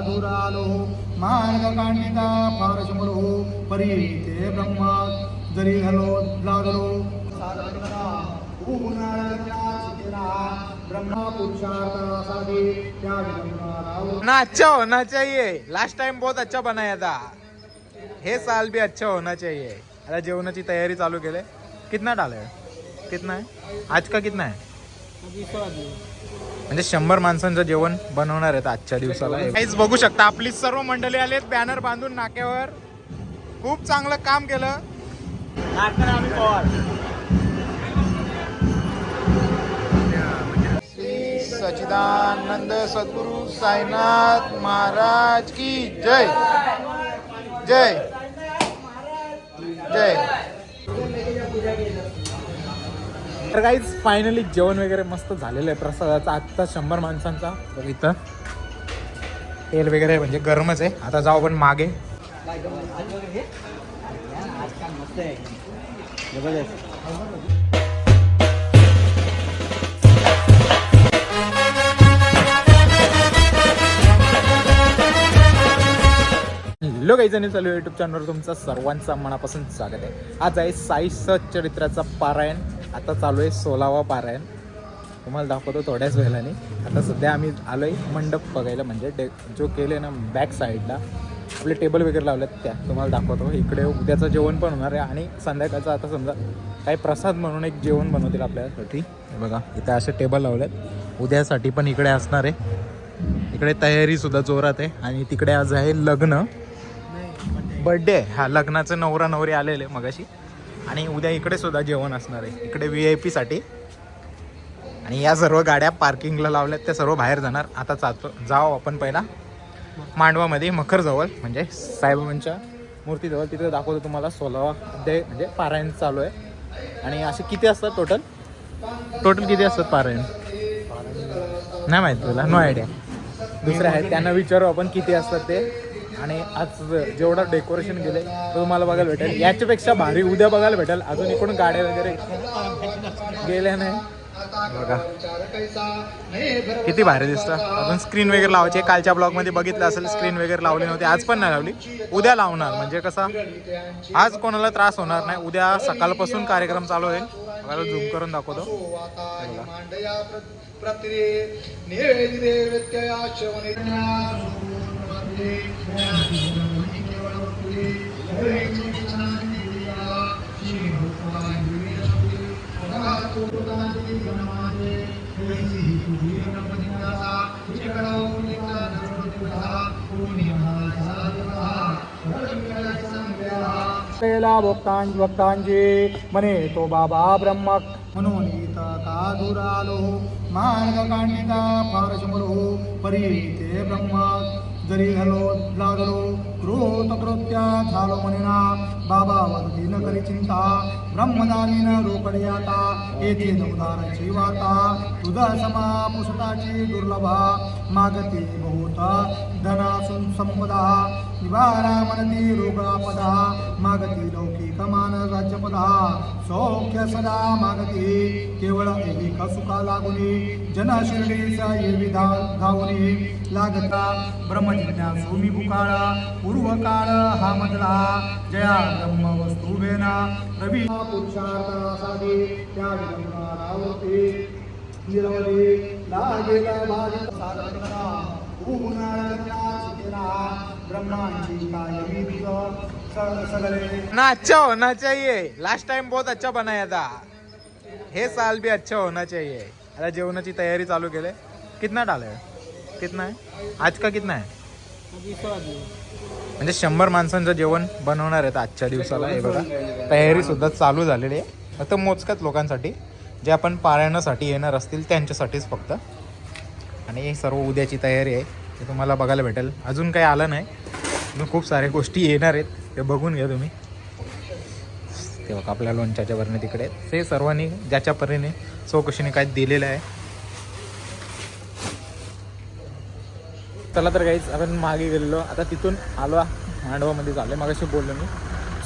दुरालो मार्ग कांडिता फारशमलो परीते ब्रह्म जरी हलो लागलो ब्रह्मा पुरुषार्थासाठी ना अच्छा होना चाहिए। लास्ट टाइम बहुत अच्छा बनाया था, हे साल भी अच्छा होना चाहिए। आता जेवणाची तयारी चालू केले। कितना डाला है? कितना है आज का? कितना है? म्हणजे 100 माणसांचं जेवण बनवणार आहेत आजच्या दिवसाला। काहीच बघू शकता आपली सर्व मंडळी आलेत बॅनर बांधून नाक्यावर। खूप चांगलं काम केलं। श्री सच्चिदानंद सद्गुरु साईनाथ महाराज की जय जय जय। तर काहीच फायनली जेवण वगैरे मस्त झालेलं आहे प्रसादाचा आजचा 100 माणसांचा। बघ इथं तेल वगैरे म्हणजे गरमच आहे। आता जाऊ आपण मागे। हॅलो काही जणी चालू युट्यूब चॅनलवर तुमचं सर्वांचं मनापासून स्वागत आहे। आज आहे साई सच्चरित्राचा पारायण। आता चालू आहे 16वा पारायण। तुम्हाला दाखवतो थोड्याच वेळाने। आता सध्या आम्ही आलो आहे मंडप बघायला, म्हणजे जो केले ना बॅक साईडला आपले टेबल वगैरे लावलेत त्या तुम्हाला दाखवतो। इकडे उद्याचं जेवण पण होणार आहे आणि संध्याकाळचं आता समजा काही प्रसाद म्हणून एक जेवण बनवतील आपल्यासाठी। बघा इथे असे टेबल लावलेत उद्यासाठी पण इकडे असणार आहे। इकडे तयारीसुद्धा जोरात आहे आणि तिकडे आज आहे लग्न बर्थडे। हा लग्नाचं नवरा नवरी आलेले मगाशी आणि उद्या इकडे सुद्धा जेवण असणार आहे इकडे VIP साठी। आणि या सर्व गाड्या पार्किंगला लावल्यात त्या सर्व बाहेर जाणार। आता जाऊ आपण पहिला मांडवामध्ये मखरजवळ म्हणजे साईबाबांच्या मूर्तीजवळ। तिथे दाखवतो तुम्हाला 16वा अध्याय म्हणजे पारायण चालू आहे। आणि असे किती असतात टोटल किती असतात पारायण? नाही माहिती तुला? No idea. दुसरे आहेत त्यांना विचारू आपण किती असतात ते। आणि आज जेवढा डेकोरेशन केले तो तुम्हाला बघायला भेटेल। याच्यापेक्षा भारी उद्या बघायला भेटेल। अजून इकडून गाड्या वगैरे गेल्या नाही बघा किती भारी दिसतं। अजून स्क्रीन वगैरे लावायची। कालच्या ब्लॉगमध्ये बघितलं असेल स्क्रीन वगैरे लावली नव्हती, आज पण नाही लावली। उद्या लावणार म्हणजे कसा आज कोणाला त्रास होणार नाही। उद्या सकाळपासून कार्यक्रम चालू होईल। बघा झूम करून दाखवतो। भक्तांची म्हणे तो बाबा ब्रह्मक म्हणून का दुरालो मार्ग कांडिता फारशमलो परीते ब्रह्म जरी हलो लागलो क्रोध कृत्या झालो म्हणेना बाबा वरती न करी चिंता ब्रह्मदानीन रोकडे आता येथे नवदाराची वार्ता तुझा समा पुसताची दुर्लभा मागती बहुत धनासून संपदा निवारा मनती रोगापदा मागती लौकिक मान राज्यपदा सौख्य सदा मागती केवळ एक सुखा लागुनी जना शिर्डीचा येवी धावुनी लागता ब्रह्मजिज्ञासू मी भूकाळा पूर्वकाळ हा मधला जया ब्रह्म वस्तू वेना रवी पुरुषार्थासाठी त्या विलंबारावरती निरवली लागेला भारी साधना ब्रह्मांची कायमी सगळे ना अच्छा होना चाहिए। लास्ट टाइम बहुत अच्छा बनाया था, हे साल भी अच्छा होना चाहिए। आता जेवणाची तयारी चालू केले। कितना डाला है? कितना है आज का? कितना है? म्हणजे 100 माणसांचं जेवण बनवणार आहेत आजच्या दिवसाला। हे बघा तयारी सुद्धा चालू झालेली आहे। फक्त मोजक्याच लोकांसाठी जे आपण पारायणासाठी येणार असतील त्यांच्यासाठीच फक्त। आणि हे सर्व उद्याची तयारी आहे ते तुम्हाला बघायला भेटेल। अजून काही आलं नाही, अजून खूप साऱ्या गोष्टी येणार आहेत ते बघून घ्या तुम्ही। ते बघा आपल्या लोणच्याच्या वरने तिकडे ते सर्वांनी ज्याच्या परीने चौकशीने काय दिलेलं आहे। चला तर काहीच आपण मागे गेलेलो आता तिथून आलो मांडवामध्ये झालं। मग अशी बोललो मी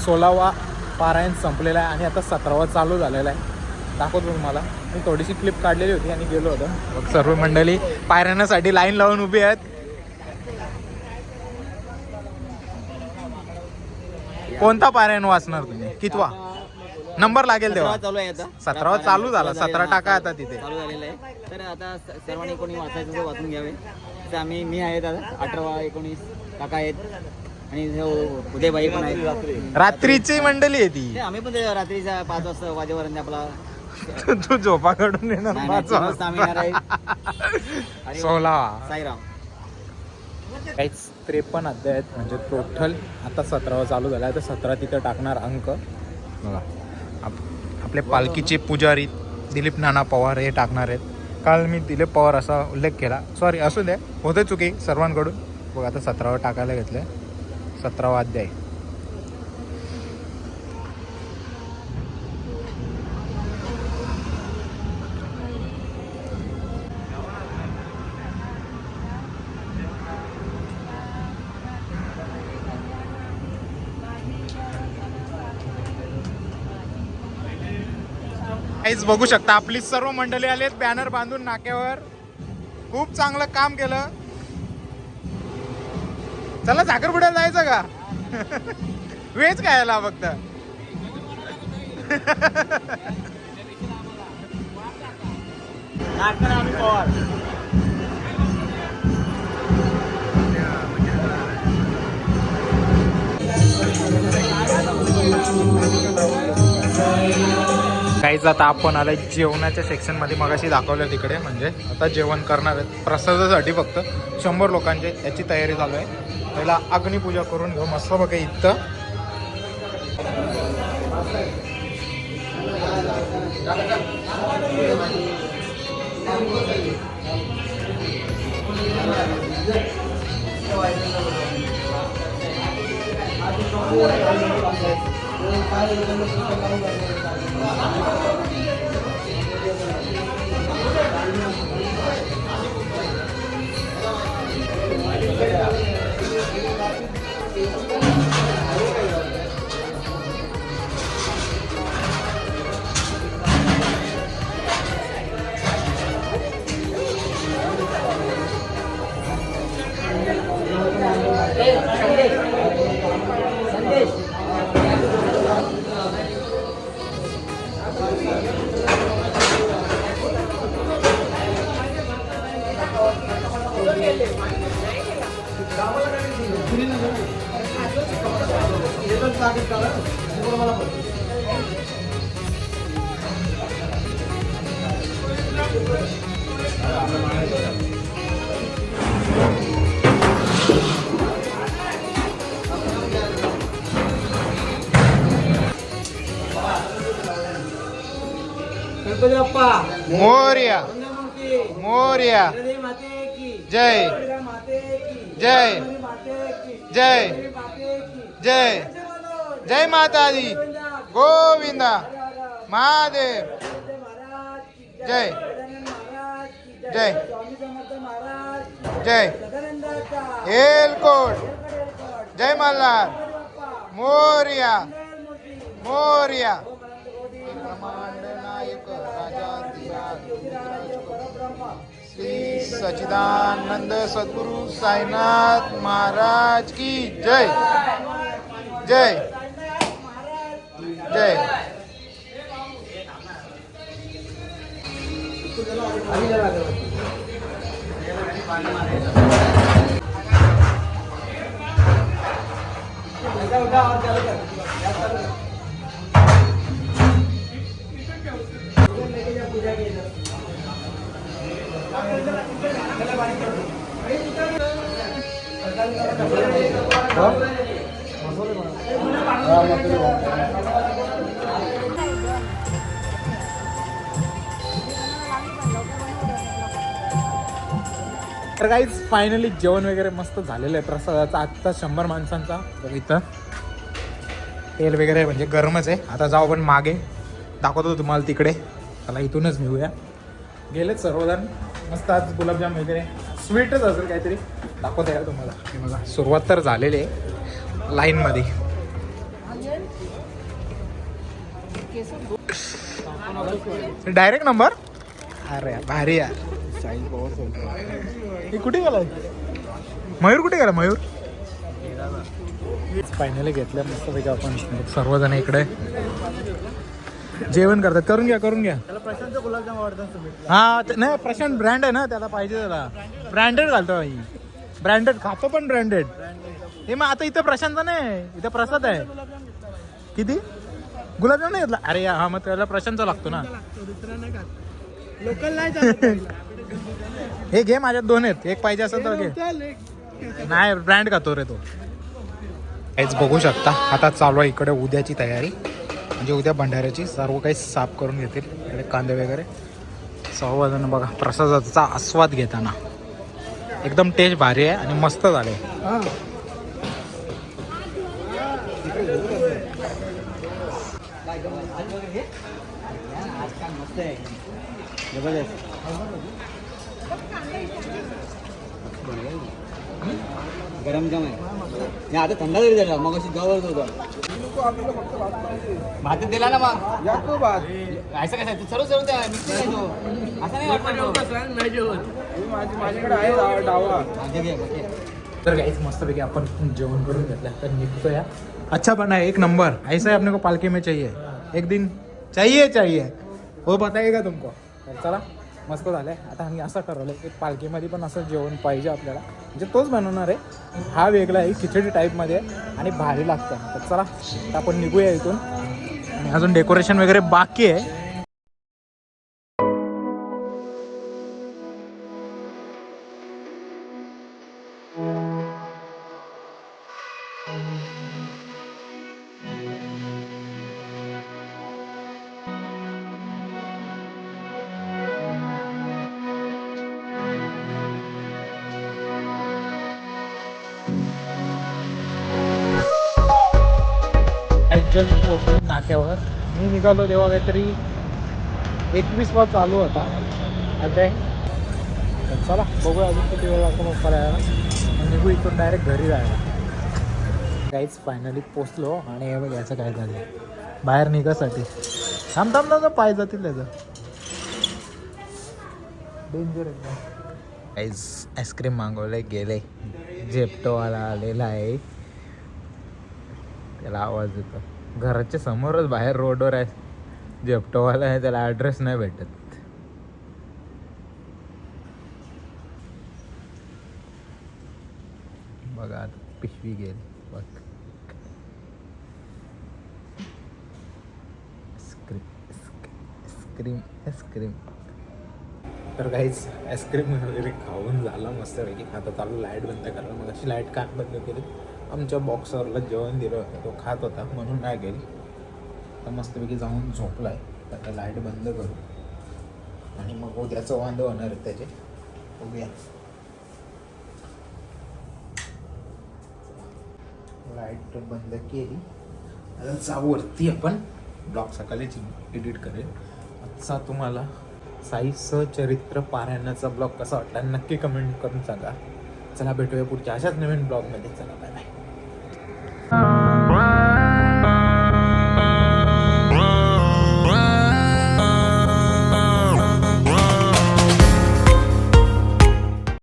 16वा पारायण संपलेला आहे आणि आता 17वा चालू झालेला आहे। दाखवतो तुम्हाला। मी थोडीशी क्लिप काढलेली होती आणि गेलो होतो। मग सर्व मंडळी पारायणासाठी लाईन लावून उभी आहेत। कोणता पारायण वाचणार तुम्ही? कितवा नंबर लागेल तेव्हा? चालू आहे आता 17वा चालू झाला, 17 टाका आता तिथे. चालू झालेला आहे. तर आता सर्वांनी कोणी वाचायचं तर वाचून घ्यावे. तर मी आहे दादा 18 19 काका आहेत आणि उदयबाई पण आहेत. रात्रीची मंडळी आहे ती. ते आम्ही पण ते रात्रीच्या 5 वाजता वाजेपर्यंत आपला तू झोपा काढून येणार नाही, 5 नाही, मस्त आम्ही येणार आहे. वाजता. 16 साईराम. काहीच 53 अध्याय आहेत म्हणजे टोटल. आता 17वा चालू झाला आहे तर 17 तिथं टाकणार अंक बघा. आपले पालखीचे पुजारी दिलीप नाना पवार हे टाकणार आहेत. काल मी दिलीप पवार असा उल्लेख केला, सॉरी असू द्या, होते चुकी सर्वांकडून. बघा आता 17वा टाकायला घेतलं आहे. 17वा अध्याय. काहीच बघू शकता आपली सर्व मंडळी आलेत बॅनर बांधून नाक्यावर. खूप चांगलं काम केलं. चला साखरपुड्याला जायचं का? वेज खायला फक्त. काहीच आता आपण आलोय जेवणाच्या सेक्शनमध्ये. मगाशी दाखवलं तिकडे, म्हणजे आता जेवण करणार आहेत प्रसादासाठी फक्त 100 लोकांचे. याची तयारी चालू आहे. पहिला अग्निपूजा करून घेऊ मस्त बघा इथं. मोरया मोरया. जय जय जय जय जय माता दी गोविंदा महादेव. जय जय जय एलकोट. जय मल्हार मोरया मोरया. श्री सच्चिदानंद सद्गुरु साईनाथ महाराज की जय जय जय. तर काहीच फायनली जेवण वगैरे मस्त झालेलं आहे प्रसादाचा. आत्ता 100 माणसांचा. तर इथं तेल वगैरे म्हणजे गरमच आहे. आता जाऊ आपण मागे, दाखवतो तुम्हाला तिकडे. चला इथूनच घेऊया. गेलेत सर्वजण. मस्त आज गुलाबजाम वगैरे स्वीटच असेल काहीतरी. दाखवतो यार तुम्हाला. हे बघा सुरुवात तर झालेली आहे लाईनमध्ये. Direct number. अरे भारी यार. हे कुठे गेला मयूर? कुठे गेला मयूर? फायनली घेतलं मस्तपैकी आपण सर्वजण इकडे जेवण करतात. करून घ्या करून घ्या. प्रशांत गुलाबजाम आवडतात. हा नाही प्रशांत ब्रँड आहे ना, त्याला पाहिजे, त्याला ब्रँडेड घालतो भाई. ब्रँडेड खातो पण ब्रँडेड. हे मग आता इथं प्रशांत नाही, इथं प्रसाद आहे. किती गुलाबजाम नाही घेतला? अरे हा मग त्याला प्रशांतचा लागतो ना. लोकल नाही हे घे, माझ्यात 2 आहेत. एक पाहिजे असेल तर घे. नाही ब्रँड खातो रे तो. काहीच बघू शकता आता चालू आहे इकडे उद्याची तयारी. म्हणजे उद्या भंडाऱ्याची सर्व काही साफ करून घेतील. इकडे कांदे वगैरे सर्वजण बघा प्रसादाचा आस्वाद घेताना. एकदम टेस्ट भारी आहे आणि मस्त झाले. आज काय मस्त आहे, जबरदस्त. गरम जाम आहे. नाही आता थंडा जरी झाला मग अशी जवळच होतं. भात दिला ना मग असं कसं सर्व सर्व द्या मिक्स नाही तो असं नाही माझ्याकडे आहे डावा. तर काहीच मस्तपैकी आपण जेवण करून घेतलं तर निघतो या. अच्छा बना है, एक नंबर. ऐसा है अपने को पालकी में चाहिए. एक दिन चाहिए हो, बताइएगा तुमको. तर चला मस्त झालं आहे. आता आम्ही असं ठरवलं की पालखीमध्ये पण असं जेवण पाहिजे आपल्याला. म्हणजे तोच बनवणार आहे. हा वेगळा आहे, खिचडी टाईपमध्ये आणि भारी लागतं. तर चला आता आपण निघूया इथून. आणि अजून डेकोरेशन वगैरे बाकी आहे. नाक्यावर मी निघालो तेव्हा काहीतरी 21 वाज चालू होता. आता चला बघूया अजून किती वेळ लागतो मग करायला. निघू इथून डायरेक्ट घरी जायला. काहीच फायनली पोचलो आणि हे बघ याचं काय झालं बाहेर निघासाठी. थांब पाय जातील त्याचं. डेंजर एकदम. काहीच आईस्क्रीम मागवले गेले. झेप्टोवाला आलेला आहे, त्याला आवाज येतो. घराच्या समोरच बाहेर रोडवर आहे झेप्टोवाला आहे, त्याला ॲड्रेस नाही भेटत. बघा आता पिशवी गेली बघ. आईस्क्रीम तर काहीच आईस्क्रीम वगैरे खाऊन झालं मस्तपैकी. आता चालू लाईट बंद करायला. मग अशी लाईट का बंद केली, आमच्या बॉक्सरला जेवण दिलं होतं, तो खात होता म्हणून नाही गेली. तर मस्तपैकी जाऊन झोपला आहे. आता लाईट बंद करू आणि मग उद्याचं वांदे होणार आहे त्याचे. बघूया. लाईट बंद केली. आता जाऊवरती आपण ब्लॉग सकाळीच एडिट करेल. आजचा तुम्हाला साई सचरित्र पारायणाचा ब्लॉग कसा वाटला नक्की कमेंट करून सांगा. चला भेटूया पुढच्या अशाच नवीन ब्लॉगमध्ये. चला बाय बाय.